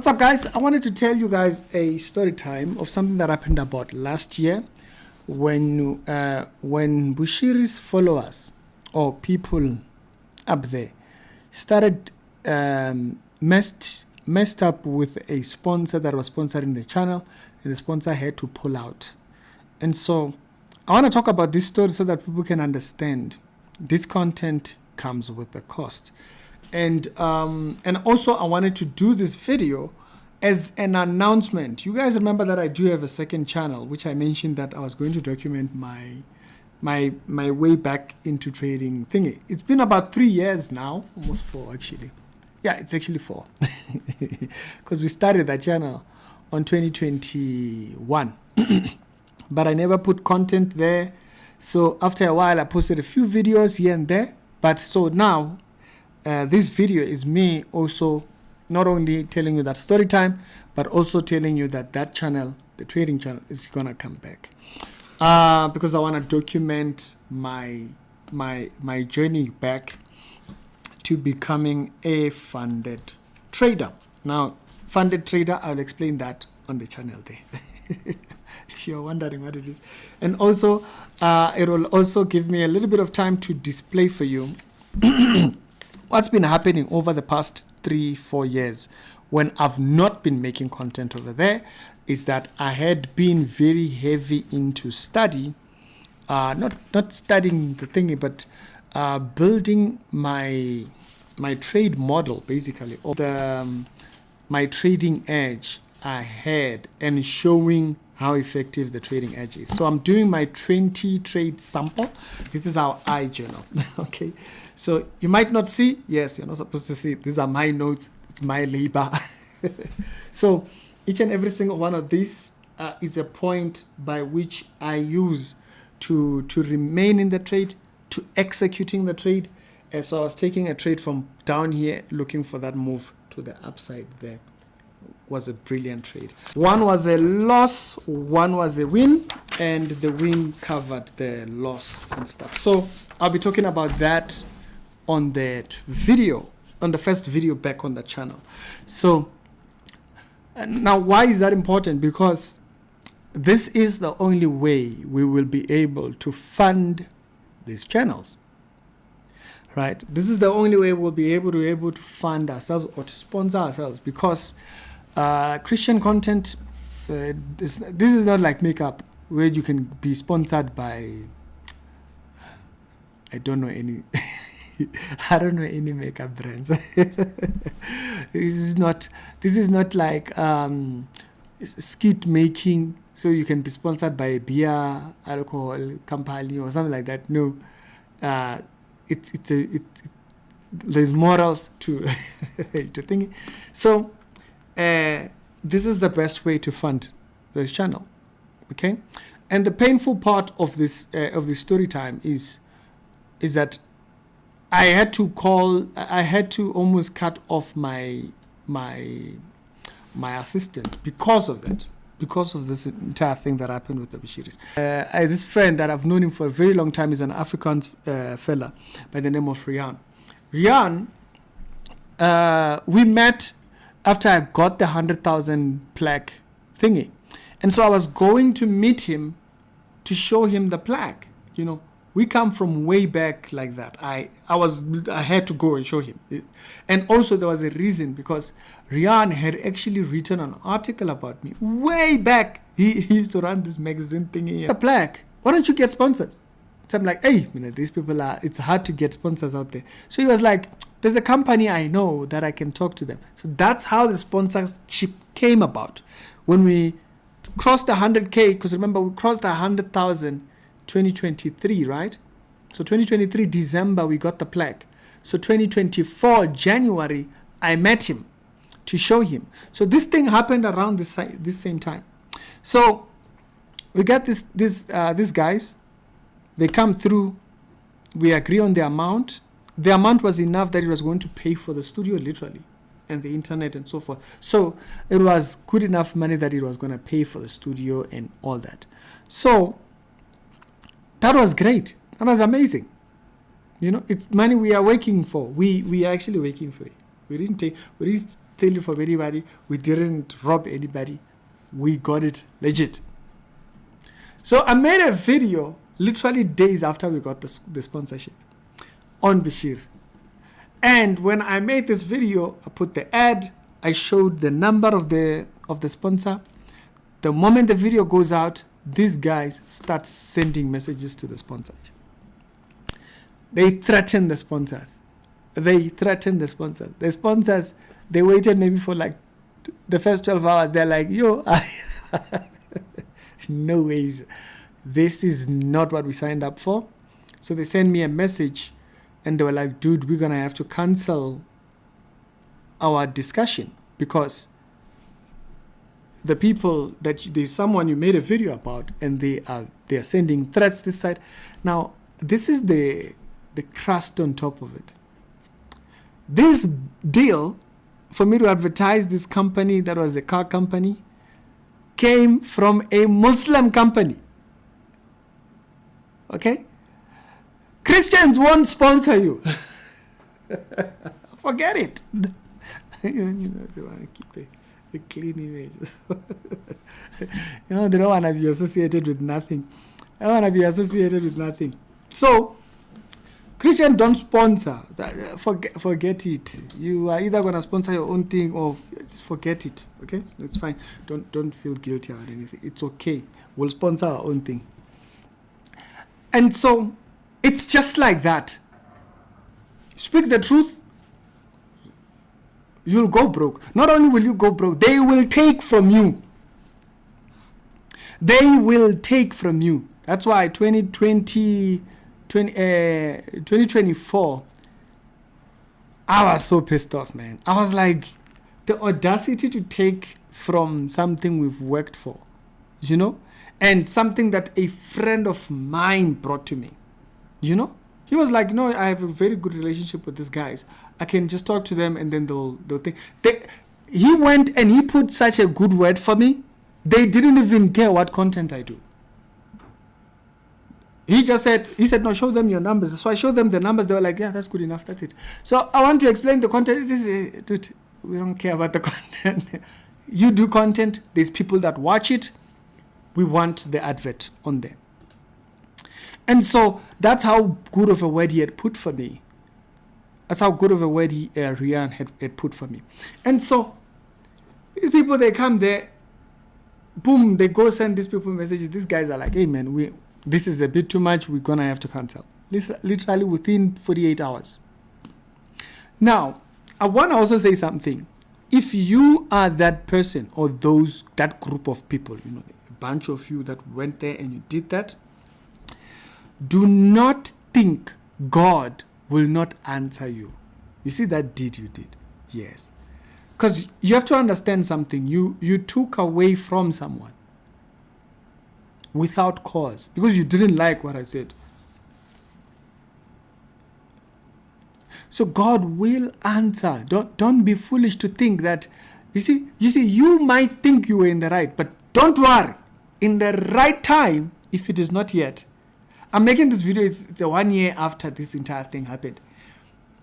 What's up, guys? I wanted to tell you guys a story time of something that happened about last year when Busiri's followers or people up there started messed up with a sponsor that was sponsoring the channel, and the sponsor had to pull out. And so I want to talk about this story so that people can understand this content comes with a cost. And also I wanted to do this video as an announcement. You guys remember that I do have a second channel, which I mentioned that I was going to document my way back into trading thingy. It's been about 3 years now, almost 4 actually. Yeah, it's actually 4 because we started that channel on 2021. But I never put content there. So after a while, I posted a few videos here and there. But so now, this video is me also not only telling you that story time, but also telling you that that channel, the trading channel, is gonna come back because I want to document my journey back to becoming a funded trader. Now, funded trader, I'll explain that on the channel there. If you're wondering what it is. And also, it will also give me a little bit of time to display for you what's been happening over the past 3-4 years when I've not been making content over there. Is that I had been very heavy into study, not studying the thingy, but building my trade model, basically, or my trading edge I had, and showing how effective the trading edge is. So I'm doing my 20 trade sample. This is our I journal. Okay, so you might not see, yes, you're not supposed to see, these are my notes, it's my labor. So each and every single one of these is a point by which I use to remain in the trade, to executing the trade. And so I was taking a trade from down here, looking for that move to the upside there. Was a brilliant trade. One was a loss, one was a win, and the win covered the loss and stuff. So I'll be talking about that on that video, on the first video back on the channel. So now, why is that important? Because this is the only way we will be able to fund these channels. Right? This is the only way we'll be able to fund ourselves or to sponsor ourselves, because Christian content, this is not like makeup where you can be sponsored by, I don't know any I don't know any makeup brands. This is not like skit making, so you can be sponsored by a beer alcohol company or something like that. No, there's morals to to think. So this is the best way to fund this channel, okay? And the painful part of this story time is that I had to almost cut off my assistant because of that, because of this entire thing that happened with the Busiris. This friend that I've known him for a very long time is an African fella by the name of Rian. Rian, we met after I got the 100,000 plaque thingy. And so I was going to meet him to show him the plaque. You know, we come from way back like that. I had to go and show him. And also there was a reason, because Rian had actually written an article about me way back. He used to run this magazine thingy. The plaque, why don't you get sponsors? So I'm like, hey, you know, these people it's hard to get sponsors out there. So he was like, there's a company I know that I can talk to them. So that's how the sponsorship came about. When we crossed the 100K, because remember, we crossed 100,000 2023, right? So 2023 December, we got the plaque. So 2024 January, I met him to show him. So this thing happened around this same time. So we got these guys. They come through. We agree on the amount. The amount was enough that it was going to pay for the studio, literally, and the internet and so forth. So it was good enough money that it was going to pay for the studio and all that. So that was great. That was amazing. You know, it's money we are working for. We are actually working for it. We didn't steal it from anybody. We didn't rob anybody. We got it legit. So I made a video literally days after we got the sponsorship on Busiri. And when I made this video, I put the ad, I showed the number of the sponsor. The moment the video goes out, these guys start sending messages to the sponsors. They threaten the sponsors. The sponsors, they waited maybe for like the first 12 hours. They're like, yo, no ways. This is not what we signed up for. So they sent me a message and they were like, dude, we're going to have to cancel our discussion because the people that there's someone you made a video about and they are sending threats this side. Now, this is the crust on top of it. This deal for me to advertise this company that was a car company came from a Muslim company. Okay? Christians won't sponsor you. Forget it. They want to keep a clean image. They don't want to be associated with nothing. So, Christians don't sponsor. Forget it. You are either going to sponsor your own thing or just forget it. Okay? That's fine. Don't feel guilty about anything. It's okay. We'll sponsor our own thing. And so, it's just like that. Speak the truth, you'll go broke. Not only will you go broke, they will take from you. That's why 2024, I was so pissed off, man. I was like, the audacity to take from something we've worked for, and something that a friend of mine brought to me, He was like, no, I have a very good relationship with these guys. I can just talk to them and then they'll think. He went and he put such a good word for me. They didn't even care what content I do. He said, no, show them your numbers. So I showed them the numbers. They were like, yeah, that's good enough. That's it. So I want to explain the content. Dude, we don't care about the content. You do content. There's people that watch it. We want the advert on there. And so that's how good of a word he had put for me. That's how good of a word Rian had put for me. And so these people, they come there, boom, they go send these people messages. These guys are like, hey, man, this is a bit too much. We're going to have to cancel. Literally within 48 hours. Now, I want to also say something. If you are that person or that group of people, a bunch of you that went there and you did that, do not think God will not answer you. You see that deed you did? Yes. Because you have to understand something. You took away from someone without cause because you didn't like what I said. So God will answer. Don't be foolish to think that, you see, you might think you were in the right, but don't worry. In the right time, if it is not yet, I'm making this video, it's a 1 year after this entire thing happened.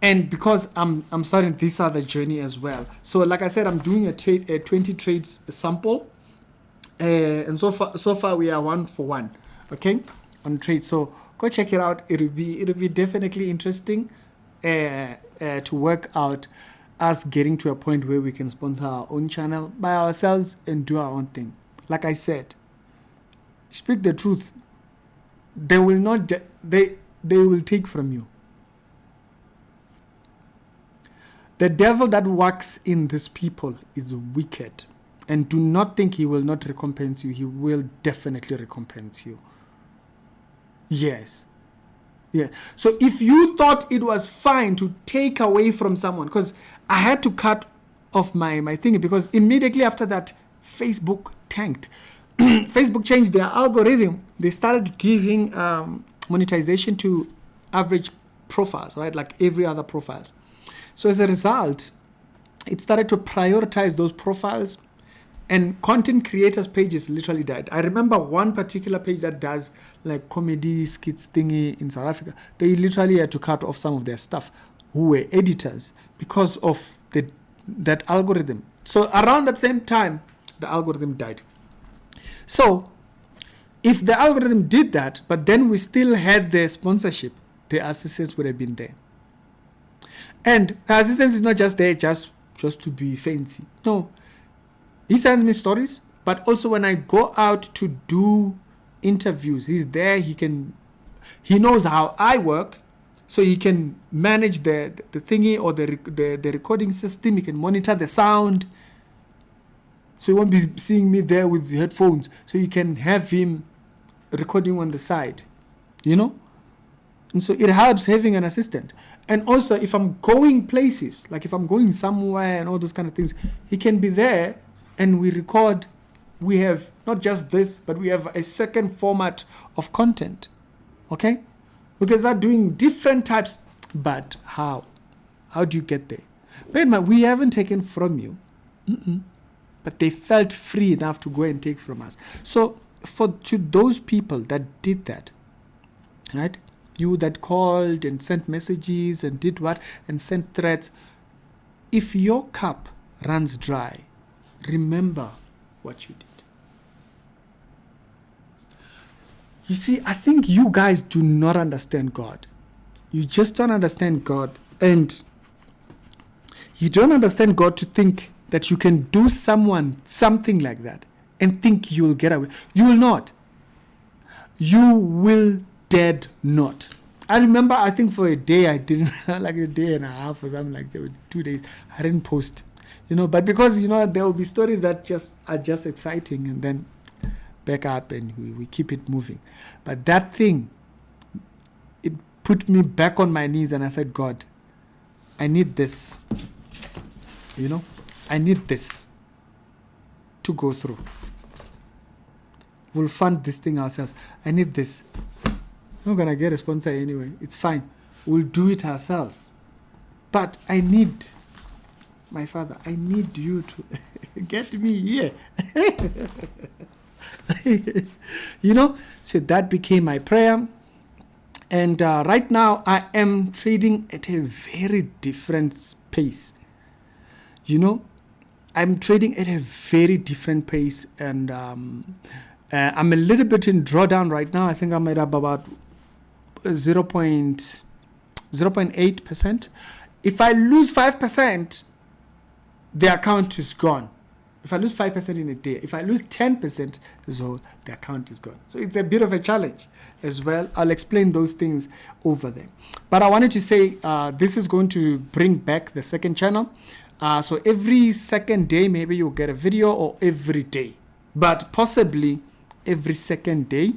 And because I'm starting this other journey as well. So like I said, I'm doing a 20 trades sample. And so far we are 1 for 1, okay, on trade. So go check it out. It'll be definitely interesting to work out us getting to a point where we can sponsor our own channel by ourselves and do our own thing. Like I said, speak the truth. They will not. They will take from you. The devil that works in these people is wicked, and do not think he will not recompense you. He will definitely recompense you. Yes. So if you thought it was fine to take away from someone, because I had to cut off my thing because immediately after that, Facebook tanked. Facebook changed their algorithm. They started giving monetization to average profiles, right? Like every other profiles. So as a result, it started to prioritize those profiles, and content creators' pages literally died. I remember one particular page that does like comedy skits thingy in South Africa. They literally had to cut off some of their stuff who were editors because of the that algorithm. So around that same time, the algorithm died. So if the algorithm did that, but then we still had the sponsorship, the assistance would have been there. And the assistance is not just there just to be fancy. No. He sends me stories, but also when I go out to do interviews, he's there. He knows how I work, so he can manage the thingy or the recording system. He can monitor the sound. So he won't be seeing me there with the headphones. So you can have him recording on the side, you know? And so it helps having an assistant. And also, if I'm going places, like if I'm going somewhere and all those kind of things, he can be there and we record. We have not just this, but we have a second format of content. Okay? We can start doing different types. But how? How do you get there? Bear in mind, we haven't taken from you. But they felt free enough to go and take from us. So to those people that did that, right? You that called and sent messages and did what and sent threats. If your cup runs dry, remember what you did. You see, I think you guys do not understand God. You just don't understand God. And you don't understand God to think that you can do something like that and think you'll get away. You will not. You will dead not. I remember, I think for a day I didn't, like a day and a half or something like that, 2 days, I didn't post, but because, there will be stories that are just exciting and then back up and we keep it moving. But that thing, it put me back on my knees and I said, God, I need this, I need this to go through. We'll fund this thing ourselves. I need this. I'm not going to get a sponsor anyway. It's fine. We'll do it ourselves. But I need, my Father, I need you to get me here. So that became my prayer. And right now I am trading at a very different pace. I'm trading at a very different pace. And I'm a little bit in drawdown right now. I think I'm at about 0.8%. If I lose 5%, the account is gone. If I lose 5% in a day, if I lose 10%, so the account is gone. So it's a bit of a challenge as well. I'll explain those things over there. But I wanted to say this is going to bring back the second channel. So every second day, maybe you'll get a video, or every day, but possibly every second day.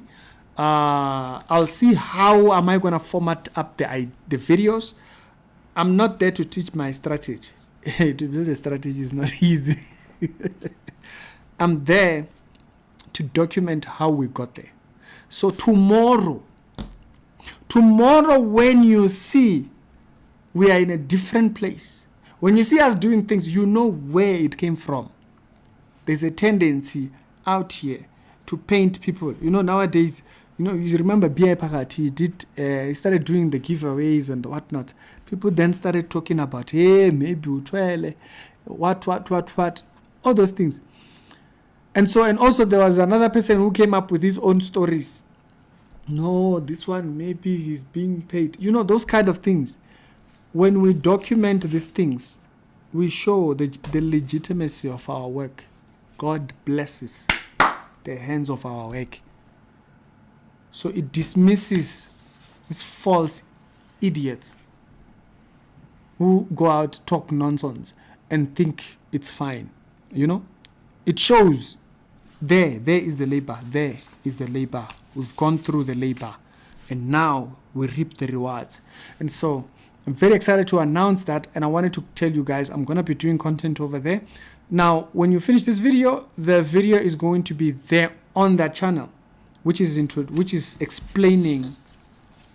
I'll see how am I going to format up the videos. I'm not there to teach my strategy. To build a strategy is not easy. I'm there to document how we got there. So tomorrow when you see we are in a different place, when you see us doing things, you know where it came from. There's a tendency out here to paint people. Nowadays, you remember B.I. Pakati, he started doing the giveaways and whatnot. People then started talking about, hey, maybe utwele, what, all those things. And also there was another person who came up with his own stories. No, this one, maybe he's being paid. Those kind of things. When we document these things, we show the legitimacy of our work. God blesses the hands of our work. So it dismisses these false idiots who go out, talk nonsense, and think it's fine. It shows there is the labor, there is the labor. We've gone through the labor, and now we reap the rewards. And so I'm very excited to announce that, and I wanted to tell you guys I'm going to be doing content over there. Now, when you finish this video, the video is going to be there on that channel, which is explaining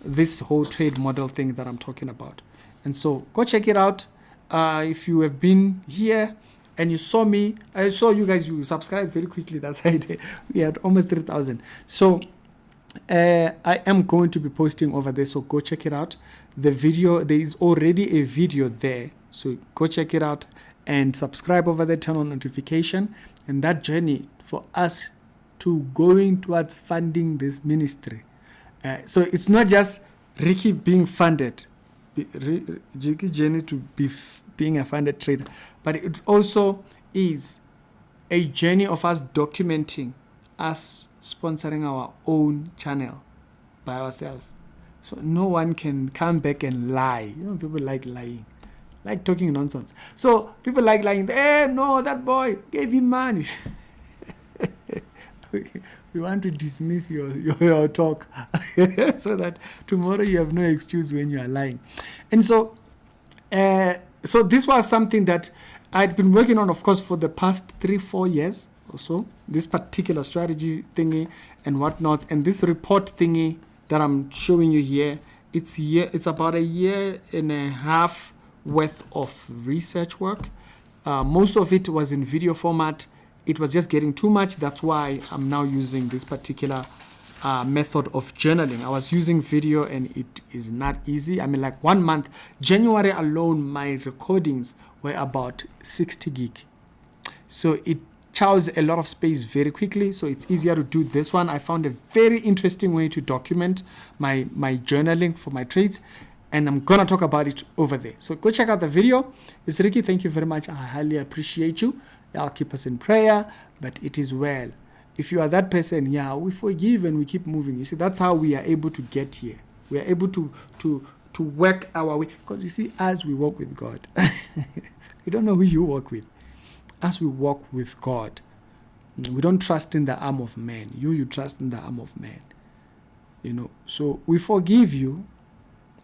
this whole trade model thing that I'm talking about. And so go check it out. If you have been here and you saw me, I saw you guys, you subscribed very quickly. That's how we had almost 3,000. So I am going to be posting over there. So go check it out. The video, there is already a video there. So go check it out. and subscribe over there, turn on notification, and that journey for us to going towards funding this ministry. So it's not just Ricky being funded, Ricky journey to be being a funded trader, but it also is a journey of us documenting, us sponsoring our own channel by ourselves. So no one can come back and lie. You know, people like lying, like talking nonsense. So people like lying. Hey, no, that boy gave him money. We want to dismiss your talk so that tomorrow you have no excuse when you are lying. And so, so this was something that I'd been working on, of course, for the past 3-4 years or so, this particular strategy thingy and whatnot. And this report thingy that I'm showing you here, it's about a year and a half worth of research work. Most of it was in video format. It was just getting too much. That's why I'm now using this particular method of journaling. I was using video and it is not easy. I mean, like 1 month, January alone, my recordings were about 60 gig. So it chows a lot of space very quickly. So it's easier to do this one. I found a very interesting way to document my journaling for my trades. And I'm going to talk about it over there. So go check out the video. It's Ricky. Thank you very much. I highly appreciate you. Y'all keep us in prayer, but it is well. If you are that person, yeah, we forgive and we keep moving. You see, that's how we are able to get here. We are able to work our way. Because you see, as we walk with God, we don't know who you walk with. As we walk with God, we don't trust in the arm of man. You trust in the arm of man. You know, so we forgive you,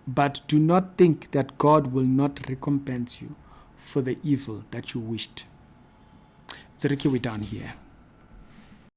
but do not think that God will not recompense you for the evil that you wished. It's Ricky, we're down here.